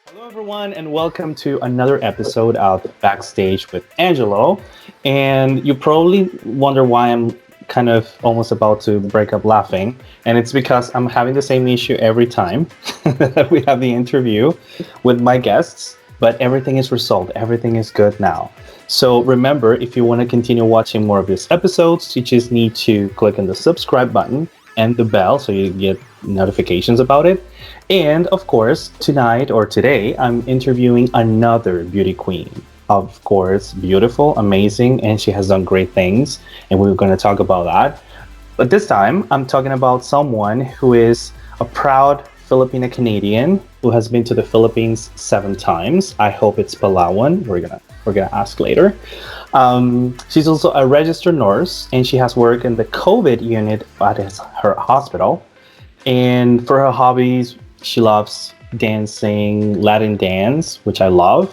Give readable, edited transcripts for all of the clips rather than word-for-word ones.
Hello, everyone, and welcome to another episode of Backstage with Angelo. And you probably wonder why I'm kind of almost about to break up laughing. And it's because I'm having the same issue every time that we have the interview with my guests. But everything is resolved, everything is good now. So remember, if you want to continue watching more of these episodes, you just need to click on the subscribe button and the bell so you get notifications about it. And of course, tonight or today, I'm interviewing another beauty queen. Of course, beautiful, amazing, and she has done great things, and we're going to talk about that. But this time, I'm talking about someone who is a proud Filipina Canadian who has been to the Philippines 7 times. I hope it's Palawan. We're gonna ask later. She's also a registered nurse, and she has worked in the COVID unit at her hospital. And for her hobbies, she loves dancing, Latin dance, which I love.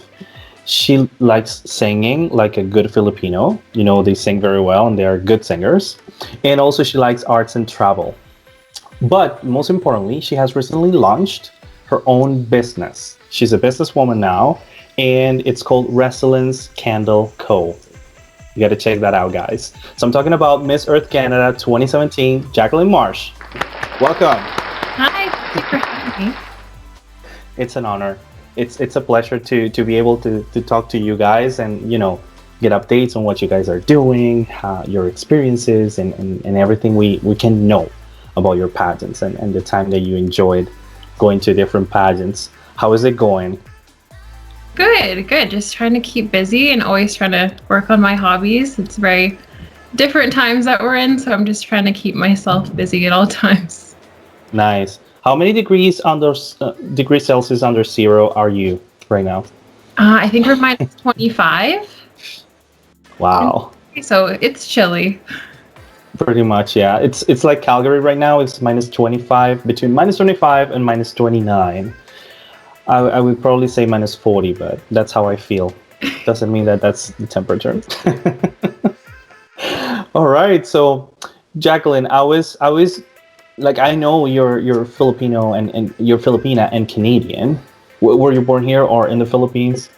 She likes singing like a good Filipino. You know, they sing very well and they are good singers. And also she likes arts and travel. But most importantly, she has recently launched her own business. She's a businesswoman now, and it's called Resilience Candle Co. You got to check that out, guys. So I'm talking about Miss Earth Canada 2017, Jacqueline Marsh. Welcome. Hi, thank you for having me. It's an honor. It's a pleasure to be able to talk to you guys and, you know, get updates on what you guys are doing, your experiences, and everything we can know about your pageants and the time that you enjoyed going to different pageants. How is it going? Good. Just trying to keep busy and always trying to work on my hobbies. It's very different times that we're in, so I'm just trying to keep myself busy at all times. Nice. How many degrees Celsius under zero are you right now? I think we're minus 25. Wow. So it's chilly. Pretty much, yeah. It's like Calgary right now. It's minus 25, between minus 25 and minus 29. I would probably say minus 40, but that's how I feel. Doesn't mean that that's the temperature. All right. So, Jacqueline, I was like, I know you're Filipino and you're Filipina and Canadian. Were you born here or in the Philippines?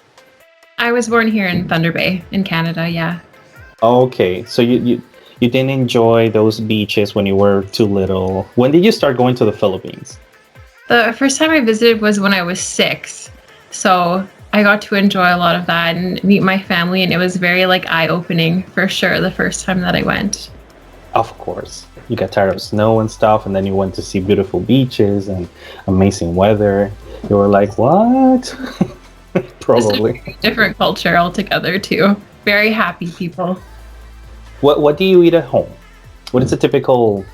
I was born here in Thunder Bay in Canada, yeah. Okay. So you didn't enjoy those beaches when you were too little. When did you start going to the Philippines? The first time I visited was when I was 6. So I got to enjoy a lot of that and meet my family, and it was very like eye-opening for sure the first time that I went. Of course. You got tired of snow and stuff, and then you went to see beautiful beaches and amazing weather. You were like, what? Probably. It's a different culture altogether too. Very happy people. What do you eat at home? What is a typical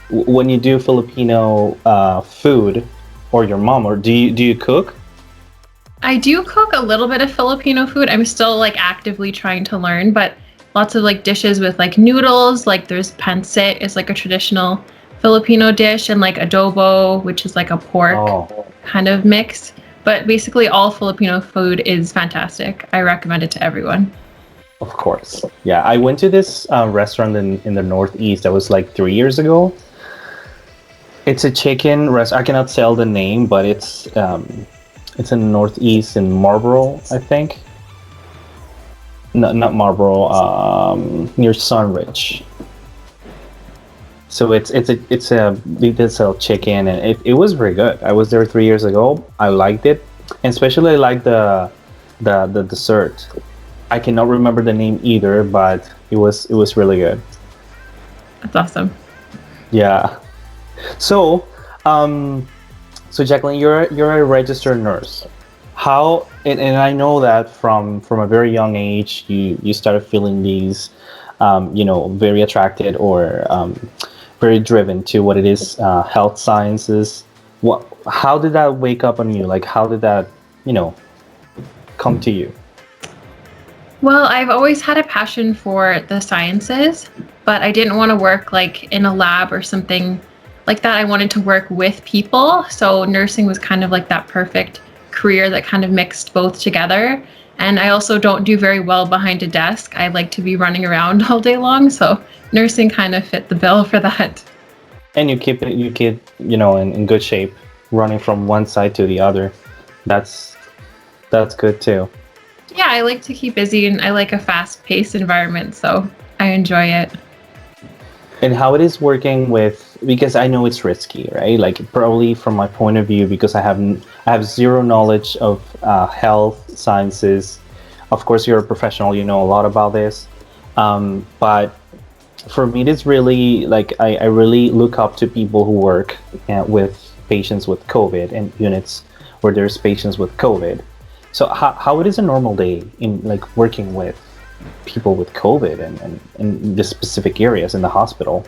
when you do Filipino food, or your mom, or do you cook? I do cook a little bit of Filipino food. I'm still like actively trying to learn, but lots of like dishes with like noodles, like there's pancit is like a traditional Filipino dish, and like adobo, which is like a pork kind of mix. But basically all Filipino food is fantastic. I recommend it to everyone. Of course. Yeah, I went to this restaurant in the Northeast. That was like 3 years ago. It's a chicken restaurant. I cannot tell the name, but it's in the Northeast in Marlborough, I think. No, not Marlborough. Near Sunridge. So they did sell chicken, and it was very good. I was there 3 years ago. I liked it, and especially I liked the dessert. I cannot remember the name either, but it was really good. That's awesome. Yeah. So, Jacqueline, you're a registered nurse. How and I know that from a very young age you started feeling these, very attracted or very driven to what it is, health sciences. How did that wake up on you? Like, how did that, come to you? Well, I've always had a passion for the sciences, but I didn't want to work like in a lab or something like that. I wanted to work with people. So nursing was kind of like that perfect career that kind of mixed both together. And I also don't do very well behind a desk. I like to be running around all day long. So nursing kind of fit the bill for that. And you keep in good shape, running from one side to the other. That's that's good too. Yeah, I like to keep busy and I like a fast paced environment. So I enjoy it. And how it is working with, because I know it's risky, right? Like probably from my point of view, because I have zero knowledge of health sciences. Of course, you're a professional, you know a lot about this. But for me, it is really like I really look up to people who work with patients with COVID and units where there's patients with COVID. So how it is a normal day in like working with people with COVID and in the specific areas in the hospital?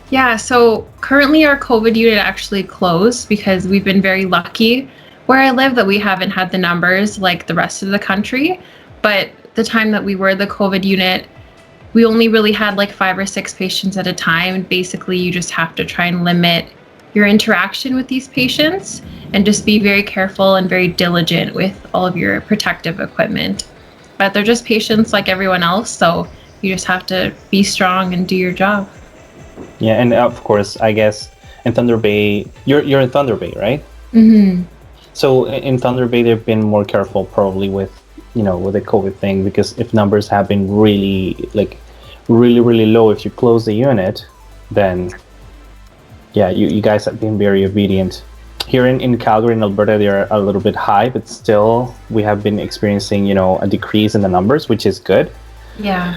Yeah, so currently our COVID unit actually closed because we've been very lucky where I live that we haven't had the numbers like the rest of the country. But the time that we were the COVID unit, we only really had like 5 or 6 patients at a time. And basically, you just have to try and limit your interaction with these patients and just be very careful and very diligent with all of your protective equipment. But they're just patients like everyone else, so you just have to be strong and do your job. Yeah, and of course, I guess in Thunder Bay, you're in Thunder Bay, right? Hmm. So in Thunder Bay, they've been more careful probably with with the COVID thing, because if numbers have been really low, if you close the unit, then yeah, you guys have been very obedient. Here in Calgary and Alberta, they're a little bit high, but still we have been experiencing a decrease in the numbers, which is good. Yeah.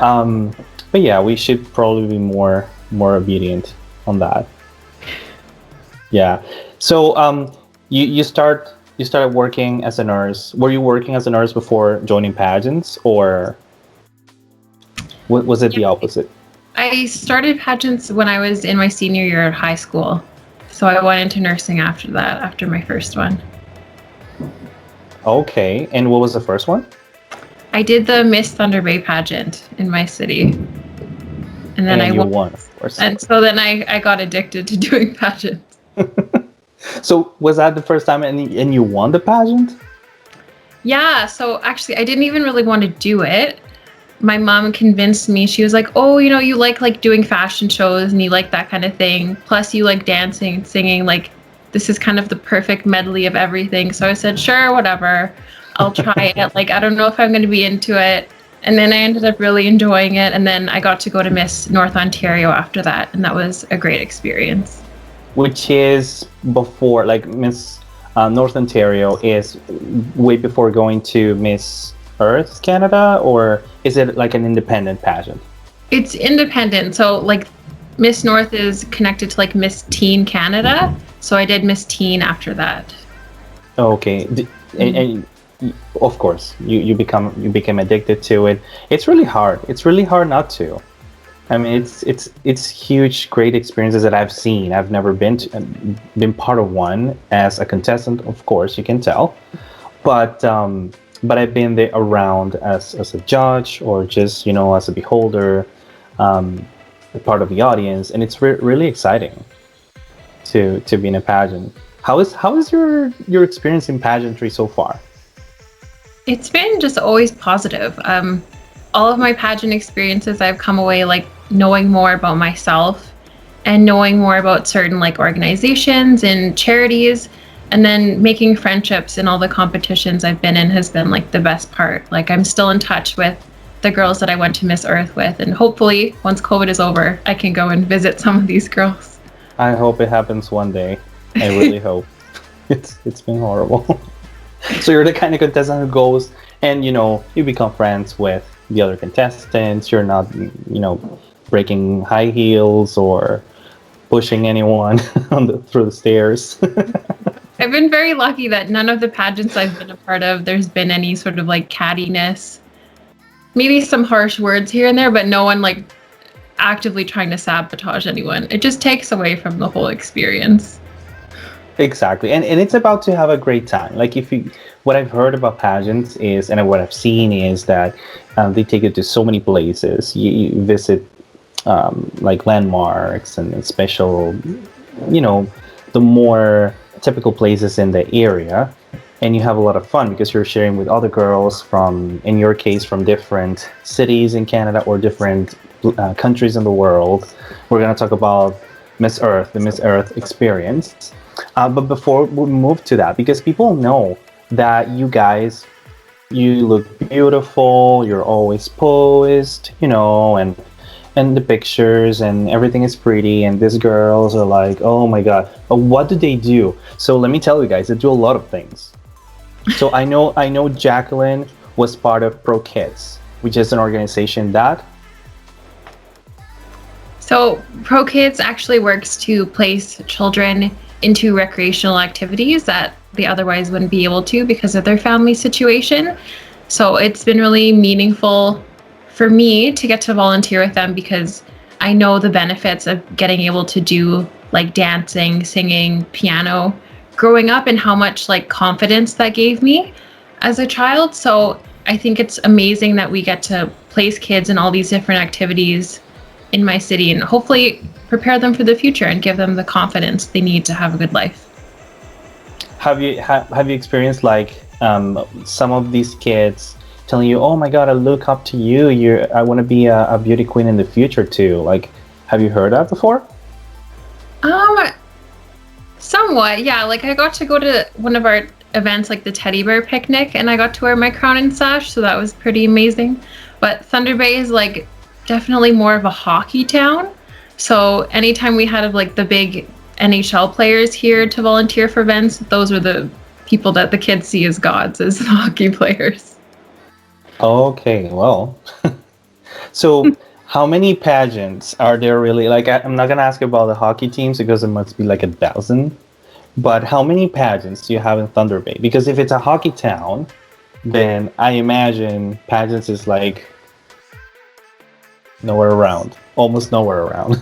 But yeah, we should probably be more obedient on that. Yeah. So you started working as a nurse. Were you working as a nurse before joining pageants, or was it the opposite? I started pageants when I was in my senior year of high school. So I went into nursing after that, after my first one. Okay. And what was the first one? I did the Miss Thunder Bay pageant in my city. And then And I you won. won, of course. And so then I got addicted to doing pageants. So was that the first time, and you won the pageant? Yeah, so actually I didn't even really want to do it. My mom convinced me. She was like, "Oh, you like doing fashion shows and you like that kind of thing. Plus you like dancing and singing. Like this is kind of the perfect medley of everything." So I said, "Sure, whatever. I'll try it." Like I don't know if I'm going to be into it. And then I ended up really enjoying it, and then I got to go to Miss North Ontario after that, and that was a great experience. Which is before, like Miss North Ontario is way before going to Miss Earth Canada, or is it like an independent pageant? It's independent. So like Miss North is connected to like Miss Teen Canada. So I did Miss Teen after that. Okay, and of course you became addicted to it. It's really hard. It's really hard not to. I mean, it's huge, great experiences that I've seen. I've never been part of one as a contestant, of course, you can tell, but I've been there around as a judge, or just as a beholder, a part of the audience, and it's really exciting to be in a pageant. How is your experience in pageantry so far? It's been just always positive. All of my pageant experiences, I've come away like knowing more about myself and knowing more about certain like organizations and charities, and then making friendships in all the competitions I've been in has been like the best part. Like I'm still in touch with the girls that I went to Miss Earth with, and hopefully once COVID is over, I can go and visit some of these girls. I hope it happens one day. I really hope. It's been horrible. So you're the kind of contestant who goes and you become friends with the other contestants. You're not breaking high heels or pushing anyone through the stairs. I've been very lucky that none of the pageants I've been a part of, there's been any sort of like cattiness. Maybe some harsh words here and there, but no one like actively trying to sabotage anyone. It just takes away from the whole experience. Exactly, and it's about to have a great time. Like if you, what I've heard about pageants is, and what I've seen is that they take you to so many places. You visit like landmarks and special, you know, the more typical places in the area, and you have a lot of fun because you're sharing with other girls from, in your case, from different cities in Canada or different countries in the world. We're gonna talk about Miss Earth, the Miss Earth experience. But before we move to that, because people know that you guys, you look beautiful, you're always posed, and the pictures and everything is pretty, and these girls are like, oh my god, but what do they do? So let me tell you guys, they do a lot of things. So I know Jacqueline was part of ProKidz, which is an organization that. So, ProKidz actually works to place children into recreational activities that they otherwise wouldn't be able to because of their family situation. So, it's been really meaningful for me to get to volunteer with them because I know the benefits of getting able to do like dancing, singing, piano growing up, and how much like confidence that gave me as a child. So, I think it's amazing that we get to place kids in all these different activities in my city and hopefully prepare them for the future and give them the confidence they need to have a good life. Have you experienced like some of these kids telling you, "Oh my God, I look up to you. I want to be a beauty queen in the future too." Like, have you heard that before? Um, Somewhat, yeah. Like I got to go to one of our events, like the teddy bear picnic, and I got to wear my crown and sash, so that was pretty amazing. But Thunder Bay is like definitely more of a hockey town. So anytime we had like the big NHL players here to volunteer for events, those were the people that the kids see as gods, as hockey players. Okay, well, so how many pageants are there really? Like, I'm not gonna ask about the hockey teams because it must be like 1,000. But how many pageants do you have in Thunder Bay? Because if it's a hockey town, then I imagine pageants is like nowhere around, almost nowhere around.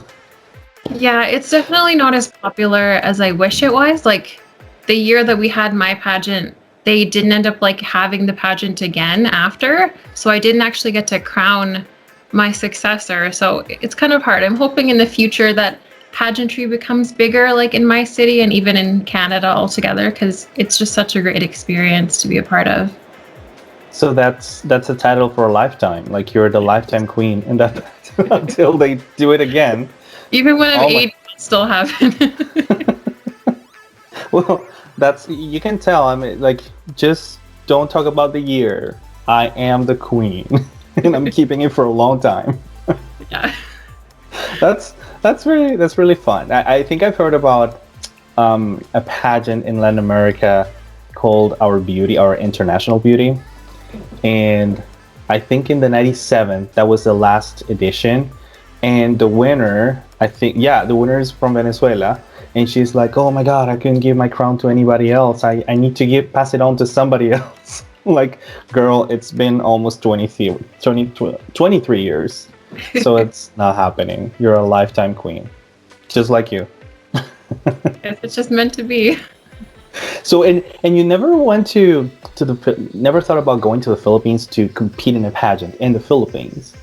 Yeah, it's definitely not as popular as I wish it was. Like the year that we had my pageant, they didn't end up like having the pageant again after. So I didn't actually get to crown my successor. So it's kind of hard. I'm hoping in the future that pageantry becomes bigger, like in my city and even in Canada altogether, because it's just such a great experience to be a part of. So that's a title for a lifetime. Like you're the lifetime queen, and that until they do it again. Even when I'm Oh my- 80, I still haven't. Well, that's, you can tell. I mean, like, just don't talk about the year. I am the queen, and I'm keeping it for a long time. Yeah. That's really fun. I think I've heard about a pageant in Latin America called Our Beauty, Our International Beauty, and I think in the '97 that was the last edition, and the winner, I think, yeah, the winner is from Venezuela, and she's like, "Oh my God, I couldn't give my crown to anybody else. I need to pass it on to somebody else." Like, girl, it's been almost 23 years. So it's not happening. You're a lifetime queen, just like you. Guess it's just meant to be. So and you never went never thought about going to the Philippines to compete in a pageant in the Philippines,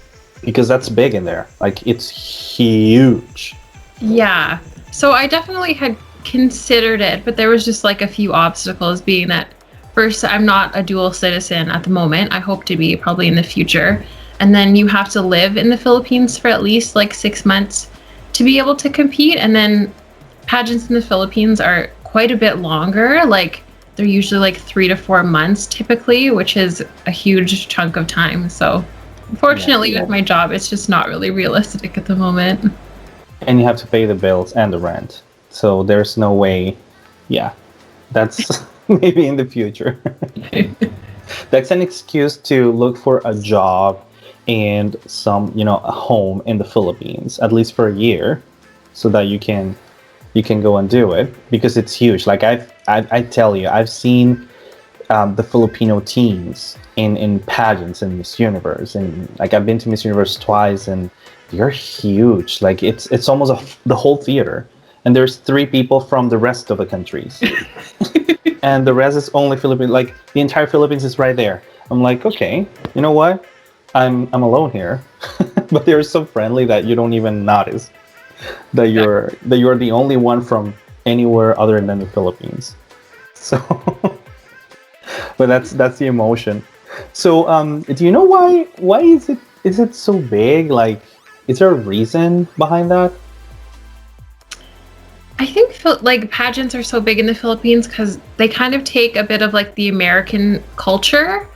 because that's big in there. Like, it's huge. Yeah. So I definitely had considered it, but there was just like a few obstacles, being that first, I'm not a dual citizen at the moment. I hope to be probably in the future. And then you have to live in the Philippines for at least like 6 months to be able to compete. And then pageants in the Philippines are quite a bit longer. Like they're usually like 3 to 4 months typically, which is a huge chunk of time. So unfortunately, with my job, it's just not really realistic at the moment. And you have to pay the bills and the rent. So there's no way. Yeah, that's maybe in the future. That's an excuse to look for a job and a home in the Philippines, at least for a year, so that you can go and do it, because it's huge. Like I tell you, I've seen the Filipino teams in pageants and Miss Universe, and like I've been to Miss Universe twice, and they're huge. Like it's almost the whole theater, and there's 3 people from the rest of the countries, and the rest is only Philippines. Like the entire Philippines is right there. I'm like, okay, you know what? I'm alone here, but they're so friendly that you don't even notice that you're the only one from anywhere other than the Philippines. So, but that's the emotion. So, do you know why is it so big? Like, is there a reason behind that? I think like pageants are so big in the Philippines because they kind of take a bit of like the American culture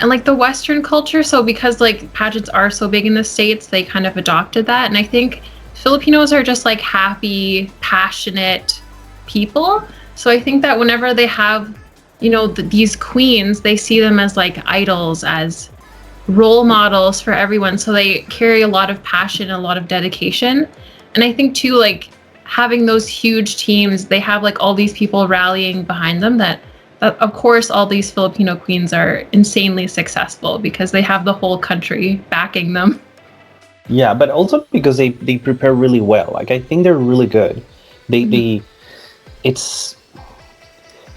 and like the Western culture. So because like pageants are so big in the States, they kind of adopted that. And I think Filipinos are just like happy, passionate people. So I think that whenever they have, these queens, they see them as like idols, as role models for everyone. So they carry a lot of passion, a lot of dedication. And I think too, like having those huge teams, they have like all these people rallying behind them that of course all these Filipino queens are insanely successful because they have the whole country backing them. Yeah, but also because they prepare really well. Like I think they're really good. They it's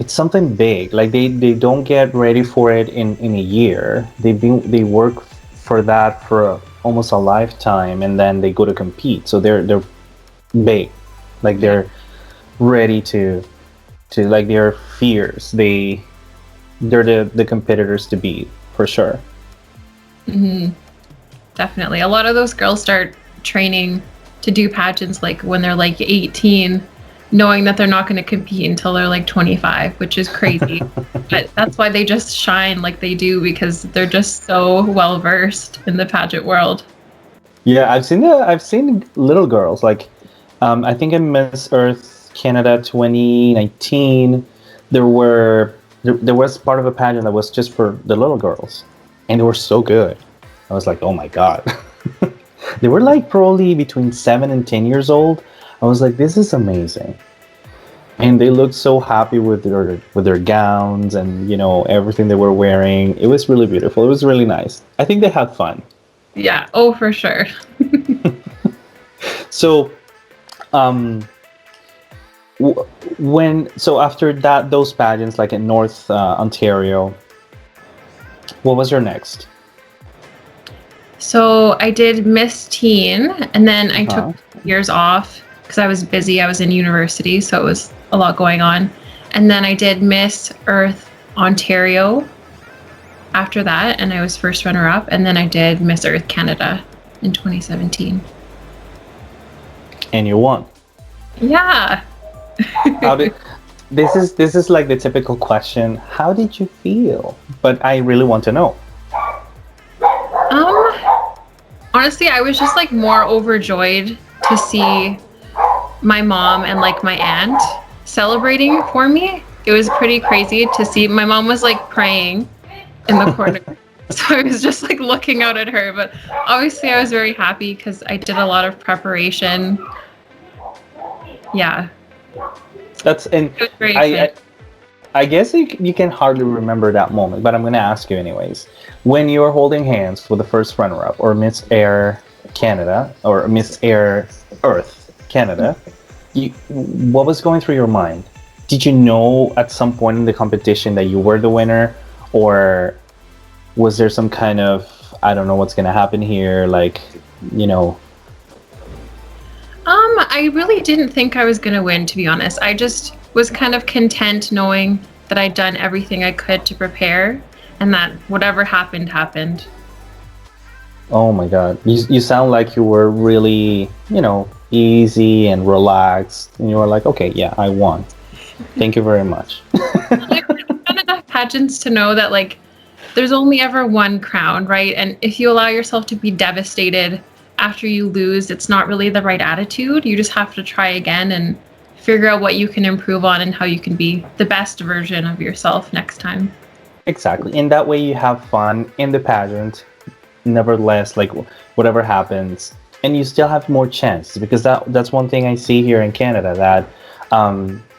something big. Like they don't get ready for it in a year. They work for that for almost a lifetime, and then they go to compete. So they're big. Like they're ready to like they're fierce. They're the competitors to beat for sure. Mm-hmm. Definitely. A lot of those girls start training to do pageants like when they're like 18, knowing that they're not going to compete until they're like 25, which is crazy. But that's why they just shine like they do, because they're just so well versed in the pageant world. Yeah, I've seen little girls like I think in Miss Earth Canada 2019 there was part of a pageant that was just for the little girls, and they were so good. I was like, oh my god. They were like probably between 7 and 10 years old. I was like, this is amazing. And they looked so happy with their gowns and everything they were wearing. It was really beautiful. It was really nice. I think they had fun. Yeah, oh for sure. So after those pageants like in North Ontario, what was your next? So I did Miss Teen, and then I took years off because I was busy. I was in university, so it was a lot going on. And then I did Miss Earth Ontario after that, and I was first runner-up. And then I did Miss Earth Canada in 2017. And you won. Yeah. This is like the typical question. How did you feel? But I really want to know. Honestly, I was just like more overjoyed to see my mom and like my aunt celebrating for me. It was pretty crazy to see. My mom was like praying in the corner. So I was just like looking out at her, but obviously I was very happy because I did a lot of preparation. Yeah. It was very I guess you can hardly remember that moment, but I'm going to ask you anyways. When you were holding hands for the first runner-up, or Miss Air Canada, or Miss Air Earth Canada, what was going through your mind? Did you know at some point in the competition that you were the winner, or was there some kind of, I don't know what's going to happen here, like, I really didn't think I was going to win, to be honest. I just was kind of content knowing that I'd done everything I could to prepare, and that whatever happened, happened. Oh my God. You sound like you were really, easy and relaxed, and you were like, okay, yeah, I won. Thank you very much. I've done enough pageants to know that, like, there's only ever one crown, right? And if you allow yourself to be devastated after you lose, it's not really the right attitude. You just have to try again and figure out what you can improve on and how you can be the best version of yourself next time. Exactly. And that way you have fun in the pageant, nevertheless, like whatever happens, and you still have more chances, because that's one thing I see here in Canada, that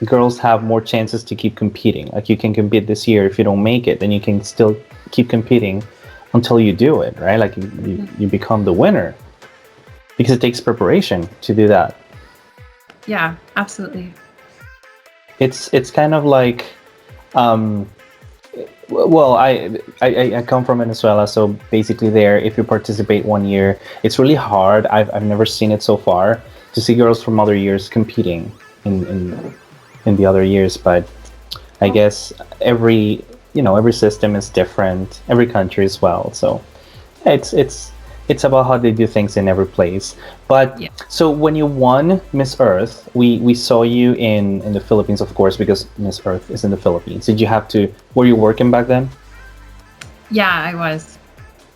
girls have more chances to keep competing. Like you can compete this year. If you don't make it, then you can still keep competing until you do it, right? Like you become the winner, because it takes preparation to do that. Yeah, absolutely. It's kind of like, um, well, I come from Venezuela, so basically there, if you participate 1 year, it's really hard. I've never seen it so far to see girls from other years competing in the other years, but I guess every system is different, every country as well. So it's about how they do things in every place. But Yeah. so when you won Miss Earth, we saw you in the Philippines, of course, because Miss Earth is in the Philippines. Did you have to? Were you working back then? Yeah, I was.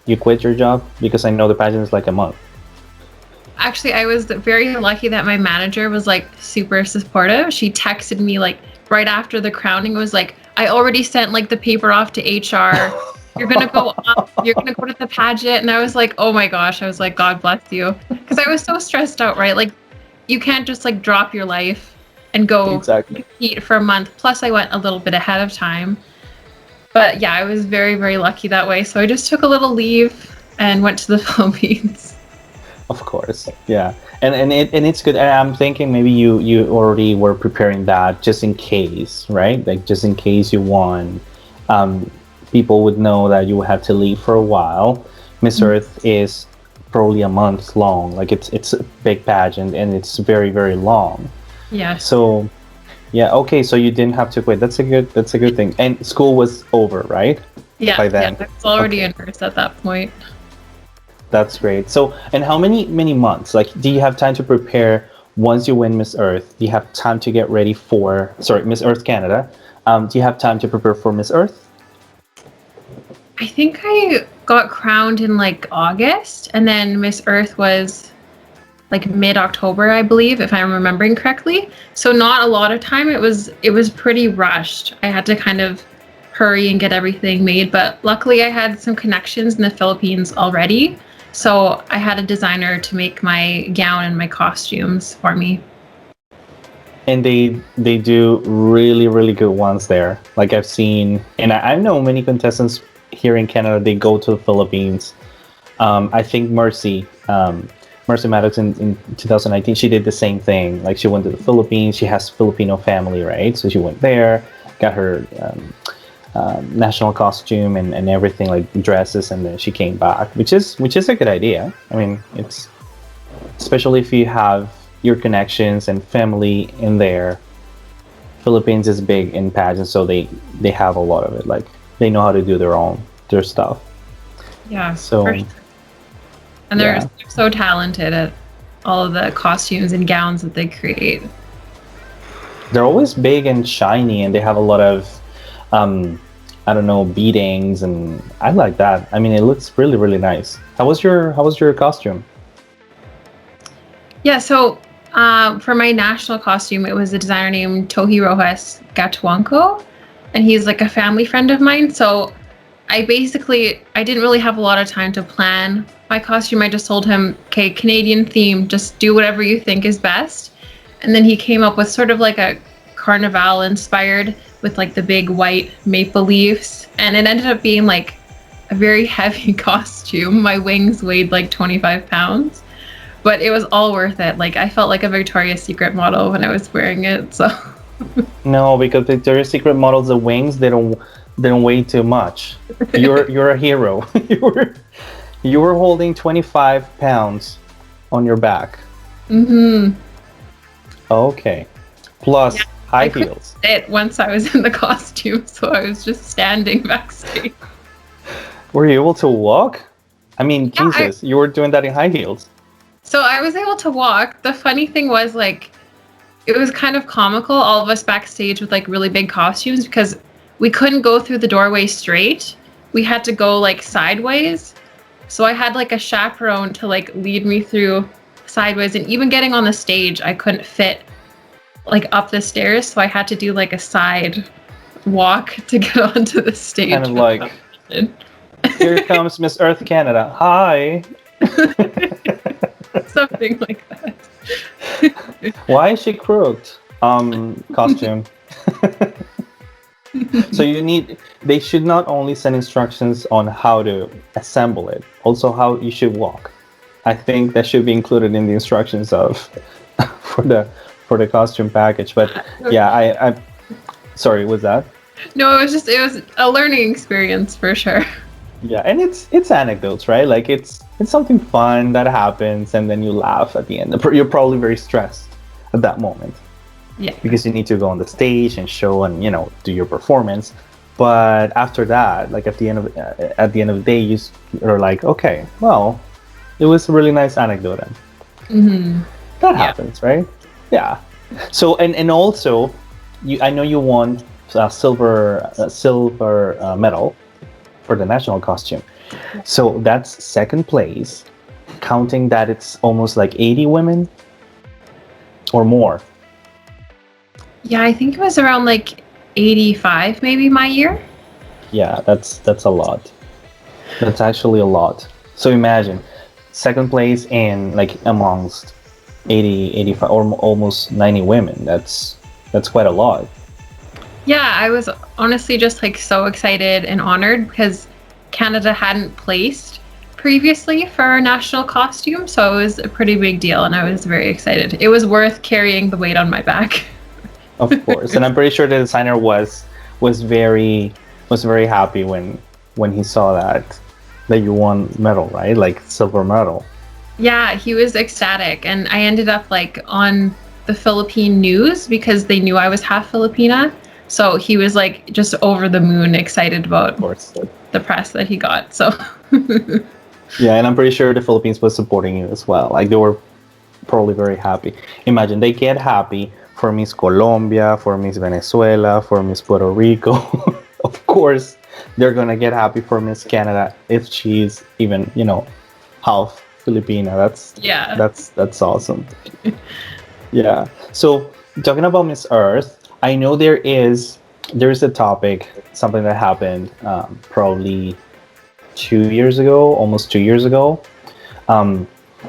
You quit your job because I know the pageant is like a month. Actually, I was very lucky that my manager was like super supportive. She texted me like right after the crowning, was like, I already sent like the paper off to HR. You're gonna go up, you're gonna go to the pageant. And I was like, oh my gosh, I was like, God bless you. Because I was so stressed out, right? Like you can't just like drop your life and go Exactly. compete for a month. Plus I went a little bit ahead of time. But yeah, I was very, very lucky that way. So I just took a little leave and went to the Philippines. Of course, yeah, and it's good. And I'm thinking maybe you already were preparing that just in case, right? Like just in case you won, um, people would know that you would have to leave for a while. Miss Earth is probably a month long. Like it's a big pageant and it's very very long. Yes. So yeah, okay. So you didn't have to quit. That's a good thing. And school was over, right? Yeah, By yeah. then. I was already Okay. a nurse at that point. That's great. So, and how many months? Like, do you have time to prepare once you win Miss Earth? Do you have time to get ready for, sorry, Miss Earth Canada? Do you have time to prepare for Miss Earth? I think I got crowned in like August, and then Miss Earth was like mid-October, I believe, if I'm remembering correctly. So not a lot of time. It was pretty rushed. I had to kind of hurry and get everything made, but luckily I had some connections in the Philippines already. So I had a designer to make my gown and my costumes for me. And they do really really good ones there. Like I've seen, and I know many contestants here in Canada. They go to the Philippines. I think Mercy Maddox in 2019, she did the same thing. Like she went to the Philippines. She has Filipino family, right? So she went there, got her national costume and everything, like dresses, and then she came back, which is a good idea. I mean, it's especially if you have your connections and family in there. Philippines is big in pageants, so they have a lot of it. Like they know how to do their stuff. Yeah, So for sure. And yeah. they're so talented at all of the costumes and gowns that they create. They're always big and shiny, and they have a lot of I don't know, beadings, and I like that. I mean, it looks really really nice. How was your costume? Yeah, so for my national costume, it was a designer named Tohi Rojas Gatuanco, and he's like a family friend of mine. So I didn't really have a lot of time to plan my costume. I just told him, okay, Canadian theme, just do whatever you think is best. And then he came up with sort of like a carnival inspired with like the big white maple leaves. And it ended up being like a very heavy costume. My wings weighed like 25 pounds, but it was all worth it. Like I felt like a Victoria's Secret model when I was wearing it. So No, because Victoria's Secret models, the wings, they don't weigh too much. You're a hero. You were holding 25 pounds on your back. mhm. Okay. Plus Yeah, high I couldn't heels. sit once I was in the costume, so I was just standing backstage. Were you able to walk? I mean, Yeah, Jesus, you were doing that in high heels. so I was able to walk. The funny thing was like it was kind of comical, all of us backstage with like really big costumes because we couldn't go through the doorway straight. We had to go like sideways. So I had like a chaperone to like lead me through sideways, and even getting on the stage, I couldn't fit like up the stairs, so I had to do like a side walk to get onto the Kind stage. of like, here comes Miss Earth Canada. Hi. Something like that. Why is she crooked? Costume. So they should not only send instructions on how to assemble it, also how you should walk. I think that should be included in the instructions of for for the costume package. But yeah, I sorry, was that? No, it was a learning experience for sure. Yeah, and it's anecdotes, right? Like it's something fun that happens, and then you laugh at the end. You're probably very stressed at that moment Yeah. because you need to go on the stage and show and do your performance. But after that, like at the end of the day, you're like, okay, well, it was a really nice anecdote, and that happens, right? Yeah. So and also, I know you won a silver medal for the national costume. So that's second place, counting that it's almost like 80 women or more. Yeah, I think it was around like 85 maybe my year. Yeah, that's a lot. That's actually a lot. So imagine second place and like amongst 80, 85 or almost 90 women. That's quite a lot. Yeah, I was honestly just like so excited and honored because Canada hadn't placed previously for our national costume, so it was a pretty big deal and I was very excited. It was worth carrying the weight on my back. Of course. And I'm pretty sure the designer was very happy when he saw that you won medal, right? Like silver medal. Yeah, he was ecstatic and I ended up like on the Philippine news because they knew I was half Filipina. So he was like just over the moon excited about Of course. the press that he got. So Yeah, and I'm pretty sure the Philippines was supporting you as well. Like they were probably very happy. Imagine they get happy for Miss Colombia, for Miss Venezuela, for Miss Puerto Rico. Of course, they're gonna get happy for Miss Canada if she's even, half Filipina. That's awesome. Yeah. So talking about Miss Earth, I know there's a topic, something that happened probably 2 years ago, almost 2 years ago,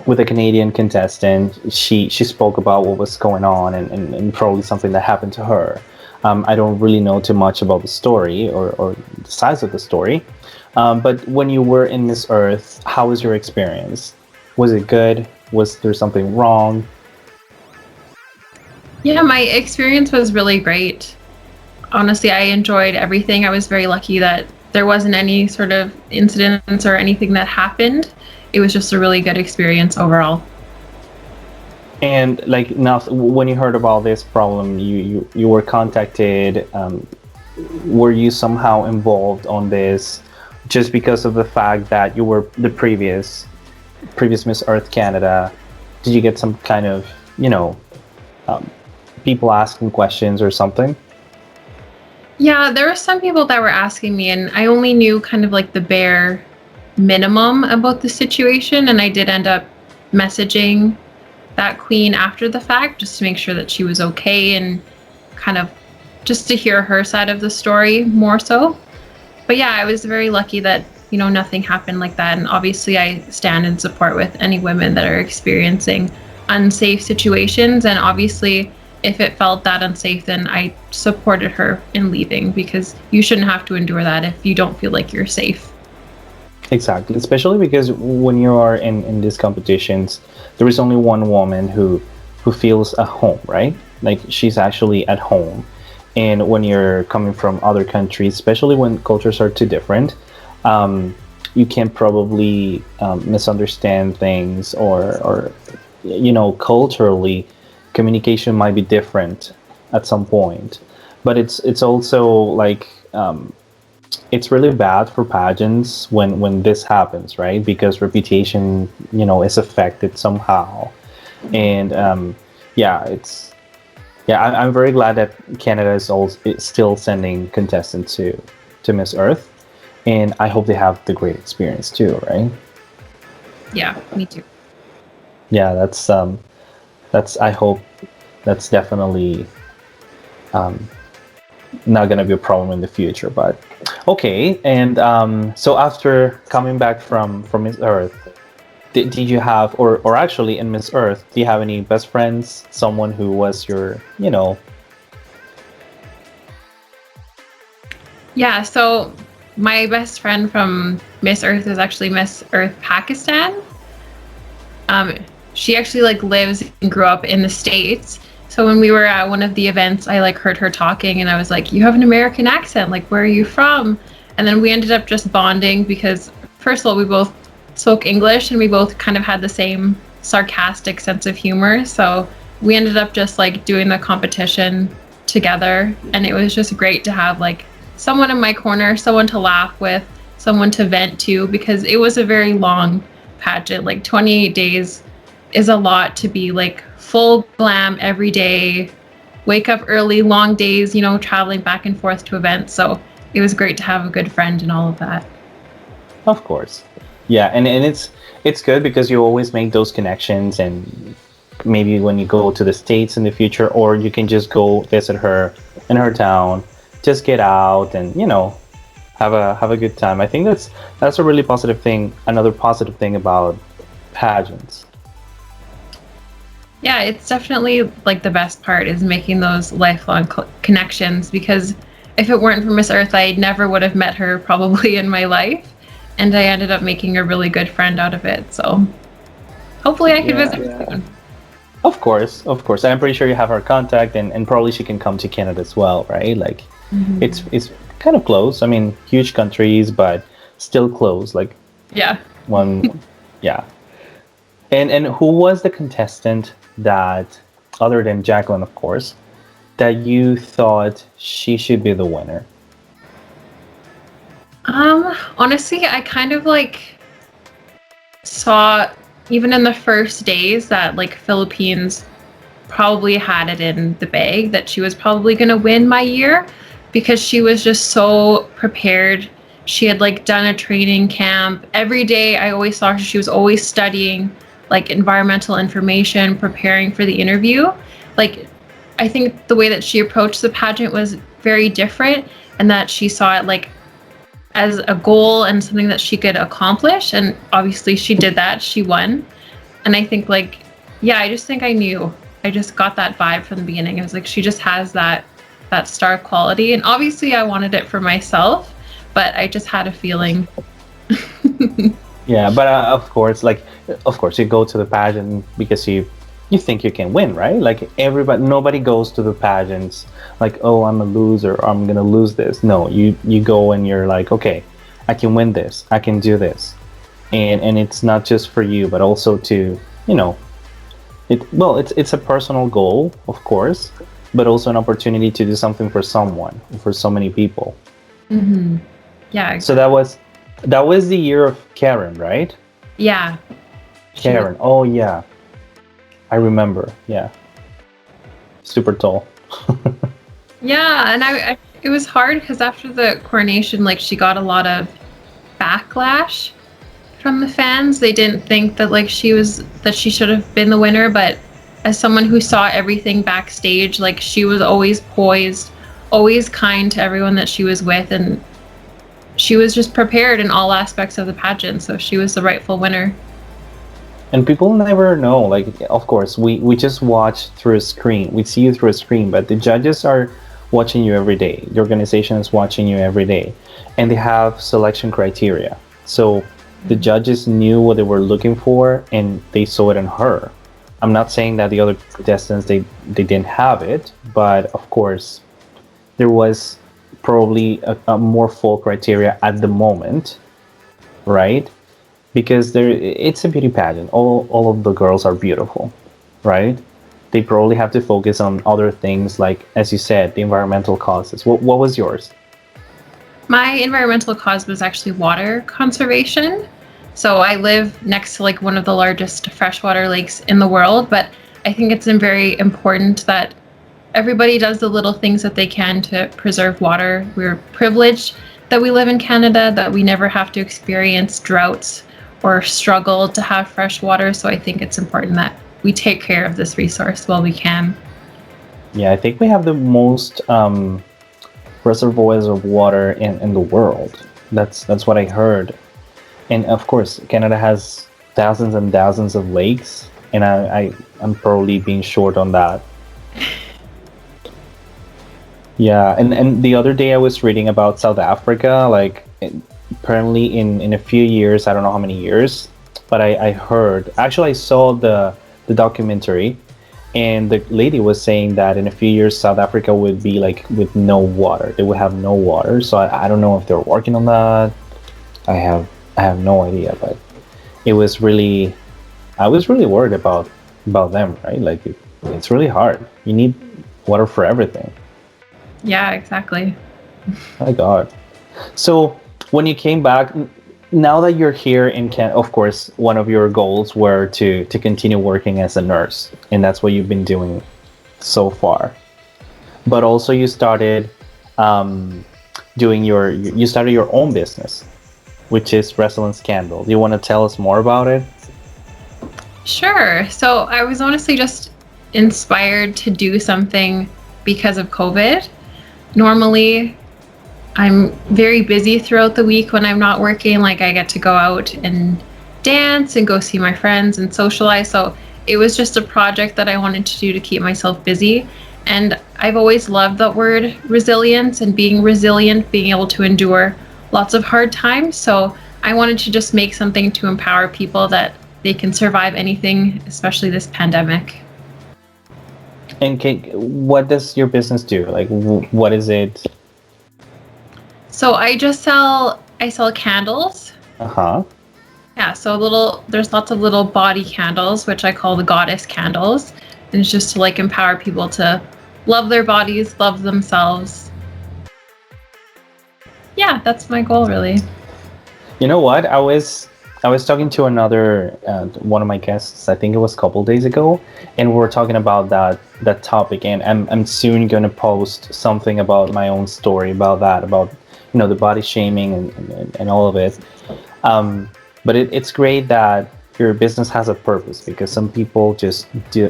with a Canadian contestant. She spoke about what was going on and probably something that happened to her. I don't really know too much about the story or the size of the story. But when you were in Miss Earth, how was your experience? Was it good? Was there something wrong? yeah, my experience was really great. Honestly, I enjoyed everything. I was very lucky that there wasn't any sort of incidents or anything that happened. It was just a really good experience overall. And like now, when you heard about this problem, you were contacted. Were you somehow involved on this, just because of the fact that you were the previous Miss Earth Canada? Did you get some kind of people asking questions or something? Yeah, there were some people that were asking me, and I only knew kind of like the bare minimum about the situation. And I did end up messaging that queen after the fact just to make sure that she was okay and kind of just to hear her side of the story more so. But yeah, I was very lucky that, nothing happened like that. And obviously, I stand in support with any women that are experiencing unsafe situations. And obviously, if it felt that unsafe, then I supported her in leaving because you shouldn't have to endure that if you don't feel like you're safe. Exactly, especially because when you are in these competitions, there is only one woman who feels at home, right? Like she's actually at home. And when you're coming from other countries, especially when cultures are too different, you can probably misunderstand things or culturally communication might be different at some point. But it's also like it's really bad for pageants when this happens, right? Because reputation is affected somehow. And I'm very glad that Canada is still sending contestants to Miss Earth, and I hope they have the great experience too, right? Yeah, me too. Yeah, that's I hope that's definitely not gonna be a problem in the future. But okay, and so after coming back from Miss Earth, did you have or actually in Miss Earth, do you have any best friends? Someone who was your Yeah, so my best friend from Miss Earth is actually Miss Earth Pakistan. She actually like lives and grew up in the States. So when we were at one of the events, I like heard her talking and I was like, you have an American accent. Like, where are you from? And then we ended up just bonding because, first of all, we both spoke English and we both kind of had the same sarcastic sense of humor. So we ended up just like doing the competition together. And it was just great to have like someone in my corner, someone to laugh with, someone to vent to, because it was a very long pageant. Like 28 days is a lot to be like full glam every day, wake up early, long days, traveling back and forth to events. So it was great to have a good friend and all of that. Of course. Yeah, and it's good because you always make those connections, and maybe when you go to the States in the future, or you can just go visit her in her town, just get out and, have a good time. I think that's a really positive thing. Another positive thing about pageants. Yeah, it's definitely like the best part is making those lifelong connections, because if it weren't for Miss Earth, I never would have met her probably in my life. And I ended up making a really good friend out of it. So hopefully I can visit her soon. Of course. I'm pretty sure you have her contact, and probably she can come to Canada as well, right? Like, it's kind of close. I mean, huge countries, but still close. Like, yeah, one, yeah. And who was the contestant that, other than Jacqueline, of course, that you thought she should be the winner? Honestly, I kind of like saw even in the first days that like Philippines probably had it in the bag, that she was probably going to win my year, because she was just so prepared. She had like done a training camp every day. I always saw her. She was always studying like environmental information, preparing for the interview. Like, I think the way that she approached the pageant was very different, and that she saw it like as a goal and something that she could accomplish. And obviously she did that. She won. And I think like, yeah, I just think I knew. I just got that vibe from the beginning. It was like, she just has that star quality. And obviously I wanted it for myself, but I just had a feeling. Yeah, but of course, you go to the pageant because you think you can win, right? Like, nobody goes to the pageants like, oh, I'm a loser, or I'm gonna lose this. No, you go and you're like, okay, I can win this, I can do this, and it's not just for you, but also to, it's a personal goal, of course, but also an opportunity to do something for someone, for so many people. Mm-hmm. Yeah. Exactly. So that was the year of Karen, right? Yeah. Karen. Oh yeah. I remember, yeah. Super tall. Yeah, and I it was hard because after the coronation, like, she got a lot of backlash from the fans. They didn't think that like she should have been the winner, but as someone who saw everything backstage, like, she was always poised, always kind to everyone that she was with, and she was just prepared in all aspects of the pageant, so she was the rightful winner. And people never know, like, of course, we just watch through a screen. We see you through a screen, but the judges are watching you every day. The organization is watching you every day. And they have selection criteria. So the judges knew what they were looking for, and they saw it in her. I'm not saying that the other contestants, they didn't have it, but of course, there was probably a more full criteria at the moment, right? Because it's a beauty pageant. All of the girls are beautiful, right? They probably have to focus on other things, like, as you said, the environmental causes. What was yours? My environmental cause was actually water conservation. So I live next to like one of the largest freshwater lakes in the world, but I think it's very important that everybody does the little things that they can to preserve water. We're privileged that we live in Canada, that we never have to experience droughts or struggle to have fresh water. So I think it's important that we take care of this resource while we can. Yeah, I think we have the most reservoirs of water in the world. That's what I heard. And of course, Canada has thousands and thousands of lakes, and I'm probably being short on that. Yeah, and the other day I was reading about South Africa, like, apparently in a few years, I don't know how many years, but I heard, actually I saw the documentary, and the lady was saying that in a few years South Africa would be like with no water. They would have no water. So I don't know if they're working on that. I have no idea, but it was really I was really worried about them, right? Like it's really hard. You need water for everything. Yeah, exactly. My God. So when you came back, now that you're here in Canada, of course, one of your goals were to continue working as a nurse, and that's what you've been doing so far. But also you started um, doing you started your own business, which is Resilience Candle. Do you want to tell us more about it? Sure. So I was honestly just inspired to do something because of COVID. Normally, I'm very busy throughout the week when I'm not working. Like, I get to go out and dance and go see my friends and socialize. So it was just a project that I wanted to do to keep myself busy. And I've always loved the word resilience and being resilient, being able to endure lots of hard times. So I wanted to just make something to empower people that they can survive anything, especially this pandemic. And what does your business do? Like, what is it? So I sell candles. Uh huh. Yeah, so there's lots of little body candles, which I call the goddess candles. And it's just to like empower people to love their bodies, love themselves. Yeah, that's my goal really. You know what? I was talking to another one of my guests. I think it was a couple days ago, and we were talking about that topic. And I'm soon going to post something about my own story about that, about the body shaming and all of it. But it's great that your business has a purpose, because some people just do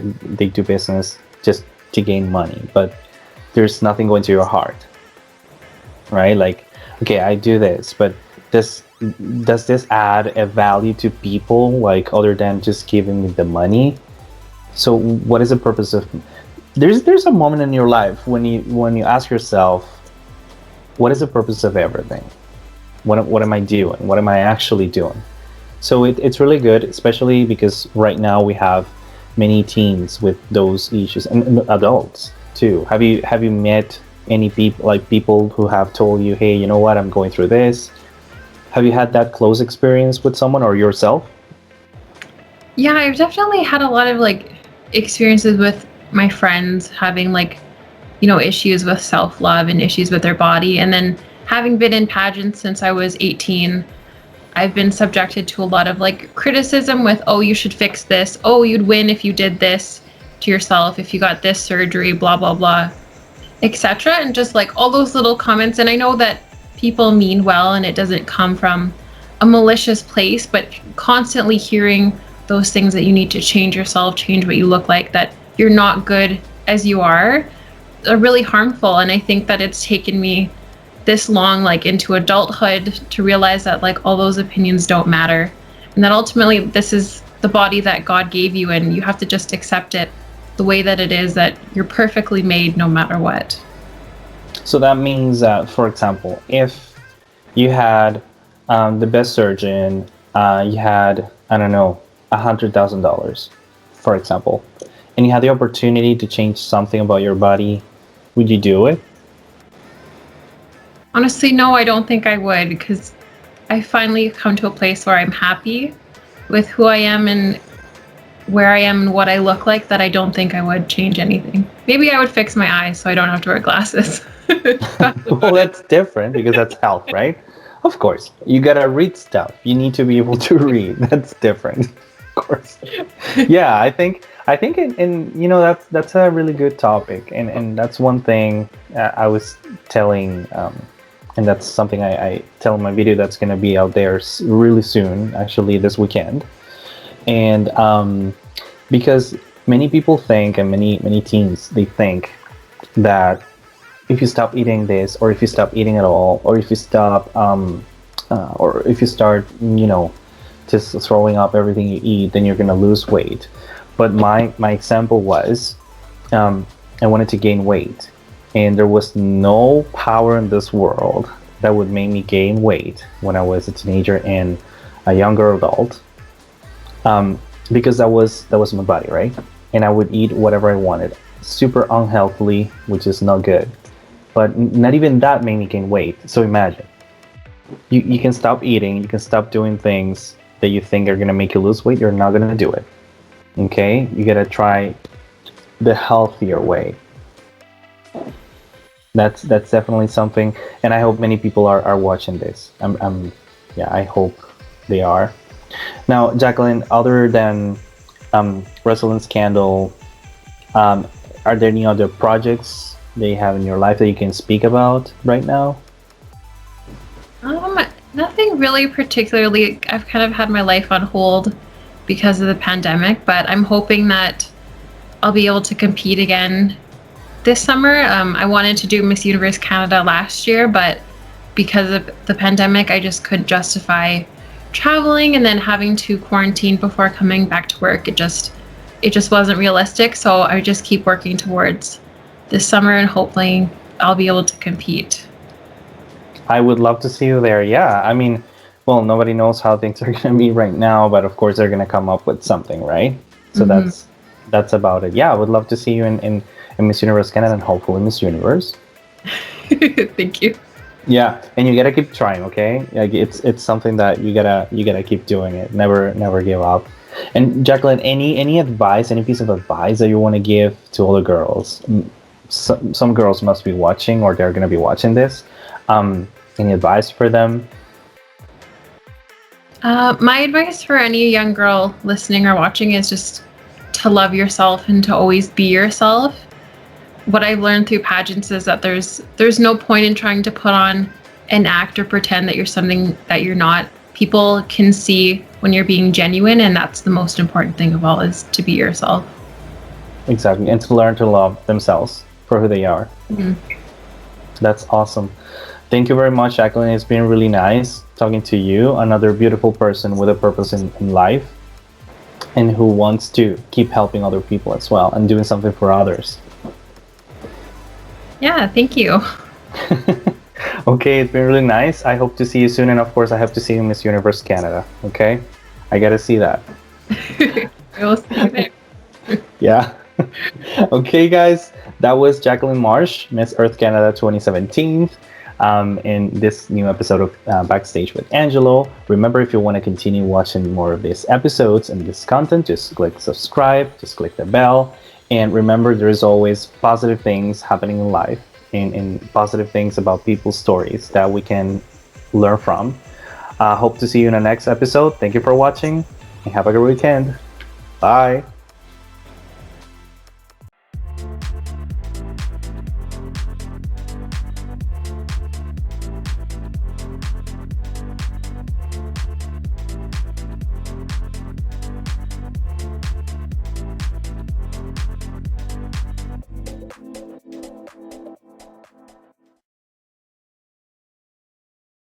business just to gain money, but there's nothing going to your heart, right? Like, okay, I do this, but does this add a value to people, like, other than just giving me the money? So what is the purpose of there's a moment in your life when you ask yourself, what is the purpose of everything? What am I doing? What am I actually doing? So it's really good, especially because right now we have many teens with those issues, and adults too. Have you met any people who have told you, hey, you know what, I'm going through this? Have you had that close experience with someone or yourself? Yeah, I've definitely had a lot of like experiences with my friends having like, issues with self-love and issues with their body. And then having been in pageants since I was 18, I've been subjected to a lot of like criticism with, oh, you should fix this. Oh, you'd win if you did this to yourself, if you got this surgery, blah, blah, blah, etc. And just like all those little comments. And I know that people mean well and it doesn't come from a malicious place, but constantly hearing those things that you need to change yourself, change what you look like, that you're not good as you are really harmful. And I think that it's taken me this long, like into adulthood, to realize that like all those opinions don't matter, and that ultimately this is the body that God gave you, and you have to just accept it the way that it is, that you're perfectly made no matter what. So that means that, for example, if you had the best surgeon, you had, I don't know, $100,000, for example, and you had the opportunity to change something about your body, would you do it? Honestly, no, I don't think I would, because I finally come to a place where I'm happy with who I am and where I am and what I look like, that I don't think I would change anything. Maybe I would fix my eyes so I don't have to wear glasses. Well, that's different because that's health, right? Of course, you gotta read stuff. You need to be able to read. That's different, of course. Yeah, I think, and that's a really good topic, and that's one thing I was telling, and that's something I tell in my video that's gonna be out there really soon, actually this weekend, and because many people think, and many teens, they think that if you stop eating this, or if you stop eating at all, or if you stop, or if you start, just throwing up everything you eat, then you're gonna lose weight. But my example was, I wanted to gain weight, and there was no power in this world that would make me gain weight when I was a teenager and a younger adult, because that was my body, right? and I would eat whatever I wanted. Super unhealthily, which is not good. But not even that made me gain weight. So imagine, you can stop eating, you can stop doing things that you think are gonna make you lose weight. You're not gonna do it. Okay, you gotta try the healthier way. That's definitely something, and I hope many people are watching this. Yeah, I hope they are. Now, Jacqueline, other than Wrestle and Scandal, um, are there any other projects that you have in your life that you can speak about right now? Um, Nothing really particularly. I've kind of had my life on hold because of the pandemic, but I'm hoping that I'll be able to compete again this summer. I wanted to do Miss Universe Canada last year, but because of the pandemic, I just couldn't justify traveling and then having to quarantine before coming back to work. It just wasn't realistic. So I just keep working towards this summer and hopefully I'll be able to compete. I would love to see you there. Yeah, I mean, well, nobody knows how things are going to be right now, but of course they're going to come up with something, right? So Mhm. that's about it. Yeah, I would love to see you in Miss Universe Canada and hopefully Miss Universe. Thank you. Yeah, and you gotta keep trying, okay? Like it's something that you gotta keep doing it. Never give up. And Jacqueline, any advice, any piece of advice that you want to give to all the girls? Some girls must be watching, or they're gonna be watching this. Any advice for them? My advice for any young girl listening or watching is just to love yourself and to always be yourself. What I've learned through pageants is that there's no point in trying to put on an act or pretend that you're something that you're not. People can see when you're being genuine, and that's the most important thing of all, is to be yourself. Exactly, and to learn to love themselves for who they are. Mhm. That's awesome. Thank you very much, Jacqueline. It's been really nice talking to you, another beautiful person with a purpose in life and who wants to keep helping other people as well and doing something for others. Yeah, thank you. Okay, it's been really nice. I hope to see you soon, and of course, I have to see you in Miss Universe Canada. Okay, I gotta see that. I will see you there. Yeah. Okay, guys, that was Jacqueline Marsh, Miss Earth Canada 2017. In this new episode of Backstage with Angelo. Remember, if you want to continue watching more of these episodes and this content, just click subscribe, just click the bell. And remember, there is always positive things happening in life and positive things about people's stories that we can learn from. Hope to see you in the next episode. Thank you for watching and have a good weekend. Bye.